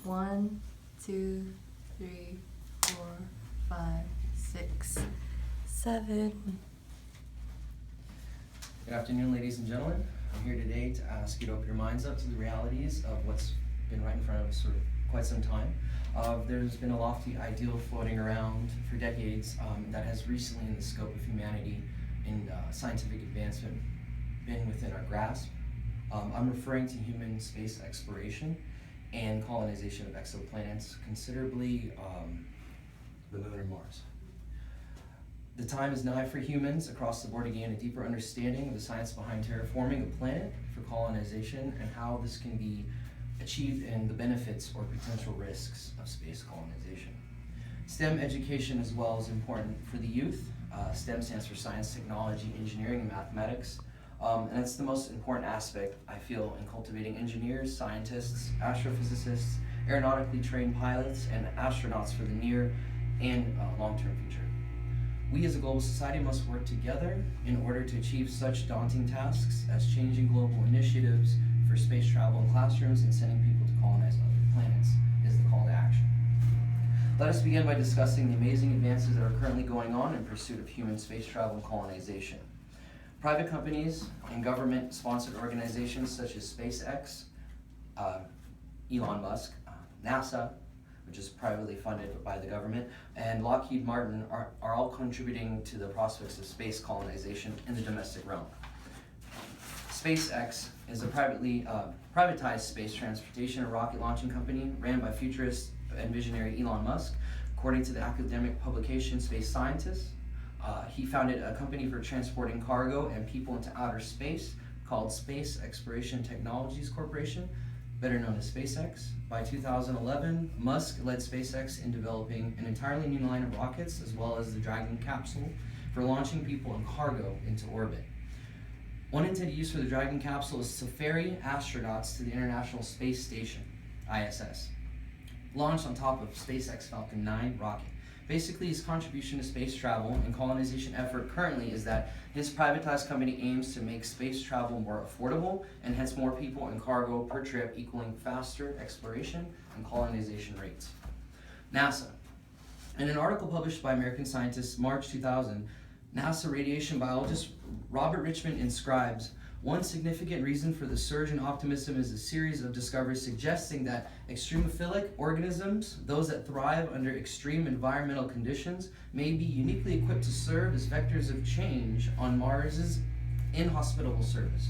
1, 2, 3, 4, 5, 6, 7. Good afternoon, ladies and gentlemen. I'm here today to ask you to open your minds up to the realities of what's been right in front of us for quite some time. There's been a lofty ideal floating around for decades that has recently, in the scope of humanity and scientific advancement, been within our grasp. I'm referring to human space exploration and colonization of exoplanets, considerably the moon and Mars. The time is nigh for humans across the board to gain a deeper understanding of the science behind terraforming a planet for colonization and how this can be achieved and the benefits or potential risks of space colonization. STEM education as well is important for the youth. STEM stands for science, technology, engineering, and mathematics. And it's the most important aspect, I feel, in cultivating engineers, scientists, astrophysicists, aeronautically trained pilots, and astronauts for the near and long-term future. We as a global society must work together in order to achieve such daunting tasks as changing global initiatives for space travel in classrooms and sending people to colonize other planets is the call to action. Let us begin by discussing the amazing advances that are currently going on in pursuit of human space travel and colonization. Private companies and government-sponsored organizations such as SpaceX, Elon Musk, NASA, which is privately funded by the government, and Lockheed Martin are all contributing to the prospects of space colonization in the domestic realm. SpaceX is a privatized space transportation and rocket launching company ran by futurist and visionary Elon Musk. According to the academic publication Space Scientist, he founded a company for transporting cargo and people into outer space called Space Exploration Technologies Corporation, better known as SpaceX. By 2011, Musk led SpaceX in developing an entirely new line of rockets as well as the Dragon capsule for launching people and cargo into orbit. One intended use for the Dragon capsule is to ferry astronauts to the International Space Station, ISS, launched on top of SpaceX Falcon 9 rocket. Basically, his contribution to space travel and colonization effort currently is that his privatized company aims to make space travel more affordable and hence more people and cargo per trip, equaling faster exploration and colonization rates. NASA. In an article published by American Scientists March 2000, NASA radiation biologist Robert Richmond inscribes, "One significant reason for the surge in optimism is a series of discoveries suggesting that extremophilic organisms, those that thrive under extreme environmental conditions, may be uniquely equipped to serve as vectors of change on Mars's inhospitable surface."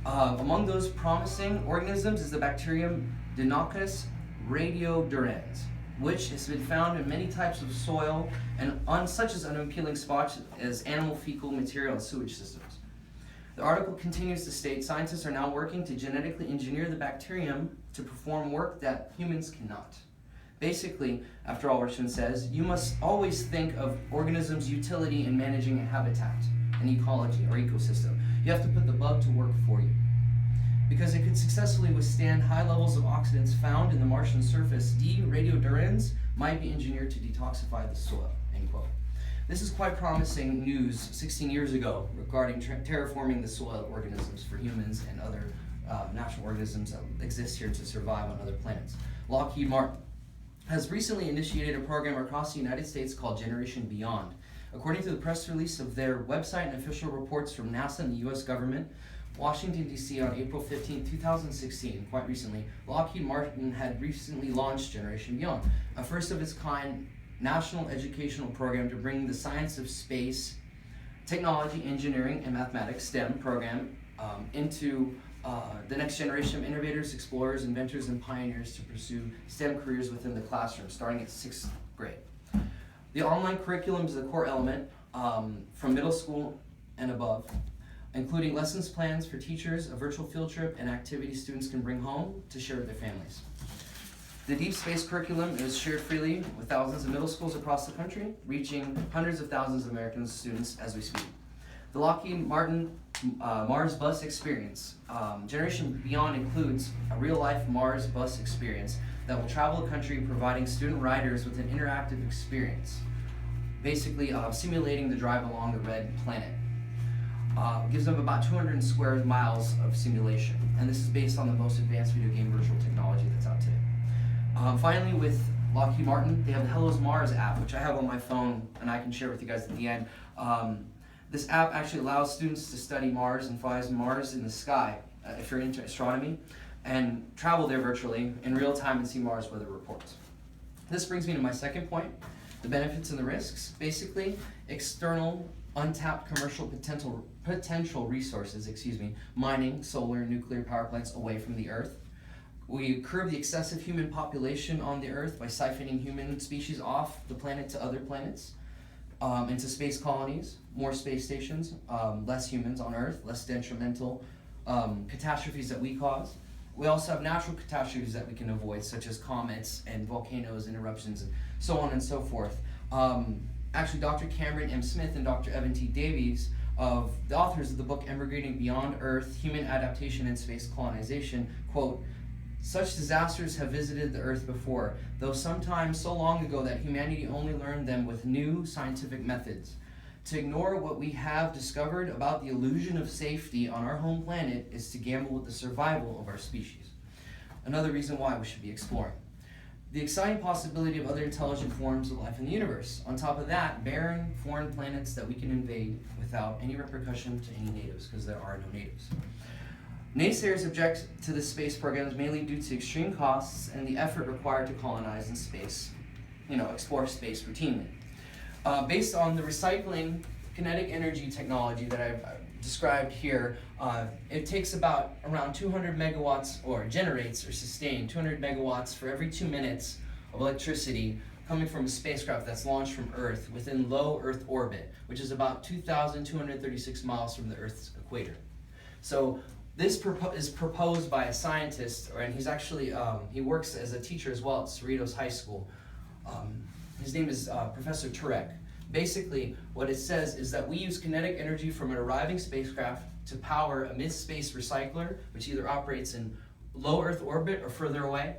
Among those promising organisms is the bacterium Dinococcus radiodurans, which has been found in many types of soil and on such as unappealing spots as animal fecal material and sewage systems. The article continues to state scientists are now working to genetically engineer the bacterium to perform work that humans cannot. Basically, after all, Richmond says, you must always think of organisms' utility in managing a habitat, an ecology, or ecosystem. You have to put the bug to work for you. Because it could successfully withstand high levels of oxidants found in the Martian surface, D. radiodurans might be engineered to detoxify the soil, end quote. This is quite promising news 16 years ago regarding terraforming the soil organisms for humans and other natural organisms that exist here to survive on other planets. Lockheed Martin has recently initiated a program across the United States called Generation Beyond. According to the press release of their website and official reports from NASA and the US government, Washington, D.C. on April 15, 2016, quite recently, Lockheed Martin had recently launched Generation Beyond, a first of its kind national educational program to bring the science of space, technology, engineering, and mathematics, STEM program, into the next generation of innovators, explorers, inventors, and pioneers to pursue STEM careers within the classroom, starting at 6th grade. The online curriculum is a core element from middle school and above, including lessons plans for teachers, a virtual field trip, and activities students can bring home to share with their families. The deep space curriculum is shared freely with thousands of middle schools across the country, reaching hundreds of thousands of American students as we speak. The Lockheed Martin Mars Bus Experience. Generation Beyond includes a real-life Mars bus experience that will travel the country providing student riders with an interactive experience, basically simulating the drive along the red planet. Gives them about 200 square miles of simulation, and this is based on the most advanced video game virtual technology that's out today. Finally, with Lockheed Martin, they have the Hello Mars app, which I have on my phone and I can share with you guys at the end. This app actually allows students to study Mars and flies Mars in the sky, if you're into astronomy, and travel there virtually in real time and see Mars weather reports. This brings me to my second point, the benefits and the risks. Basically, external, untapped commercial potential resources, mining, solar, nuclear power plants away from the Earth. We curb the excessive human population on the Earth by siphoning human species off the planet to other planets, into space colonies, more space stations, less humans on Earth, less detrimental catastrophes that we cause. We also have natural catastrophes that we can avoid, such as comets and volcanoes and eruptions and so on and so forth. Actually, Dr. Cameron M. Smith and Dr. Evan T. Davies, the authors of the book Emigrating Beyond Earth, Human Adaptation and Space Colonization, quote, "Such disasters have visited the Earth before, though sometimes so long ago that humanity only learned them with new scientific methods. To ignore what we have discovered about the illusion of safety on our home planet is to gamble with the survival of our species." Another reason why we should be exploring. The exciting possibility of other intelligent forms of life in the universe. On top of that, barren foreign planets that we can invade without any repercussion to any natives, because there are no natives. Naysayers object to the space programs mainly due to extreme costs and the effort required to colonize in space, explore space routinely. Based on the recycling kinetic energy technology that I've described here, it takes around 200 megawatts, or generates or sustains 200 megawatts for every 2 minutes of electricity coming from a spacecraft that's launched from Earth within low Earth orbit, which is about 2,236 miles from the Earth's equator. So this is proposed by a scientist, and he's actually, he works as a teacher as well at Cerritos High School. His name is Professor Turek. Basically, what it says is that we use kinetic energy from an arriving spacecraft to power a mid-space recycler, which either operates in low Earth orbit or further away,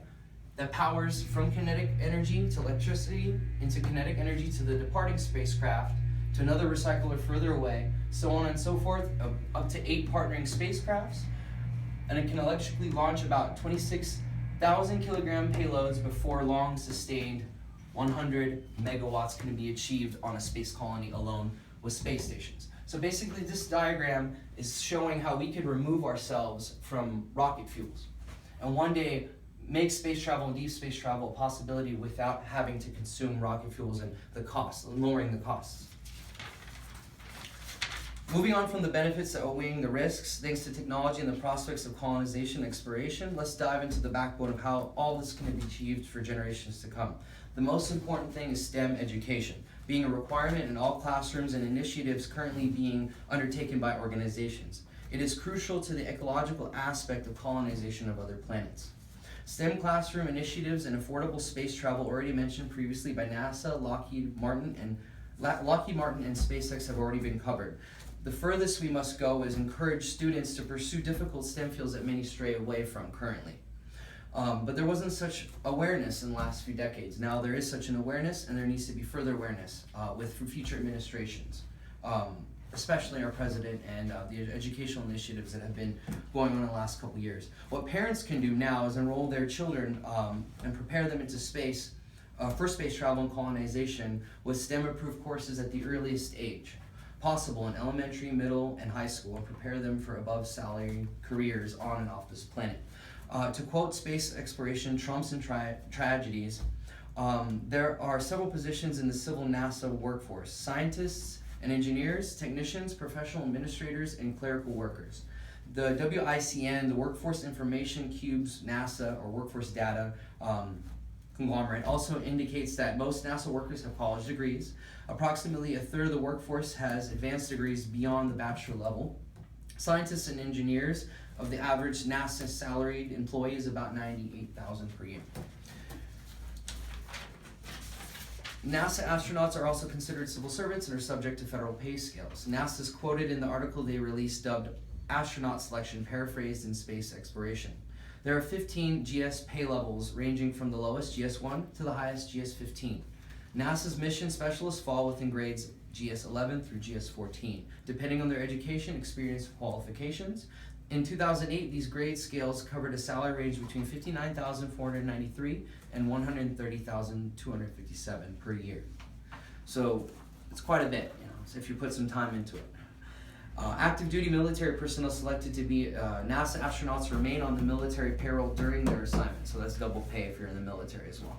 that powers from kinetic energy to electricity into kinetic energy to the departing spacecraft to another recycler further away, so on and so forth, up to 8 partnering spacecrafts, and it can electrically launch about 26,000 kilogram payloads before long sustained 100 megawatts can be achieved on a space colony alone with space stations. So basically this diagram is showing how we could remove ourselves from rocket fuels and one day make space travel and deep space travel a possibility without having to consume rocket fuels and the costs, lowering the costs. Moving on from the benefits to outweighing the risks, thanks to technology and the prospects of colonization and exploration, let's dive into the backbone of how all this can be achieved for generations to come. The most important thing is STEM education, being a requirement in all classrooms and initiatives currently being undertaken by organizations. It is crucial to the ecological aspect of colonization of other planets. STEM classroom initiatives and affordable space travel, already mentioned previously by NASA, Lockheed Martin, and SpaceX have already been covered. The furthest we must go is encourage students to pursue difficult STEM fields that many stray away from currently. But there wasn't such awareness in the last few decades. Now there is such an awareness, and there needs to be further awareness with future administrations, especially our president and the educational initiatives that have been going on in the last couple years. What parents can do now is enroll their children and prepare them into space, for space travel and colonization with STEM-approved courses at the earliest age possible in elementary, middle, and high school, and prepare them for above-salary careers on and off this planet. To quote Space Exploration Trumps and Tragedies, there are several positions in the civil NASA workforce: scientists and engineers, technicians, professional administrators, and clerical workers. The WICN, the Workforce Information Cube's NASA, or workforce data conglomerate, also indicates that most NASA workers have college degrees. Approximately a third of the workforce has advanced degrees beyond the bachelor level. Scientists and engineers, of the average NASA salaried employee, is about $98,000 per year. NASA astronauts are also considered civil servants and are subject to federal pay scales. NASA is quoted in the article they released dubbed "Astronaut Selection Paraphrased in Space Exploration." There are 15 GS pay levels ranging from the lowest GS1 to the highest GS15. NASA's mission specialists fall within grades GS11 through GS14, depending on their education, experience, qualifications. In 2008, these grade scales covered a salary range between $59,493 and $130,257 per year. So it's quite a bit, so if you put some time into it. Active duty military personnel selected to be NASA astronauts remain on the military payroll during their assignment, so that's double pay if you're in the military as well.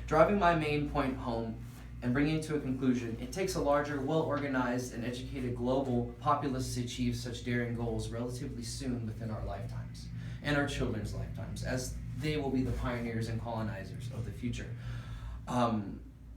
Driving my main point home and bringing it to a conclusion, it takes a larger, well-organized, and educated global populace to achieve such daring goals relatively soon within our lifetimes, and our children's lifetimes, as they will be the pioneers and colonizers of the future.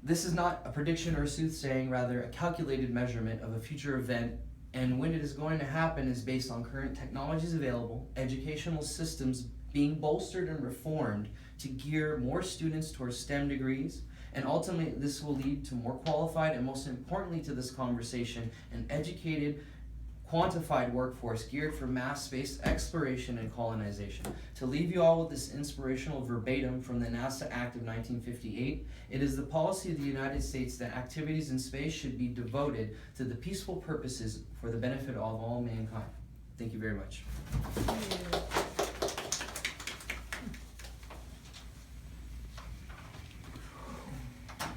This is not a prediction or a soothsaying, rather a calculated measurement of a future event, and when it is going to happen is based on current technologies available, educational systems being bolstered and reformed to gear more students towards STEM degrees, and ultimately this will lead to more qualified and, most importantly to this conversation, an educated, quantified workforce geared for mass space exploration and colonization. To leave you all with this inspirational verbatim from the NASA Act of 1958, it is the policy of the United States that activities in space should be devoted to the peaceful purposes for the benefit of all mankind. Thank you very much.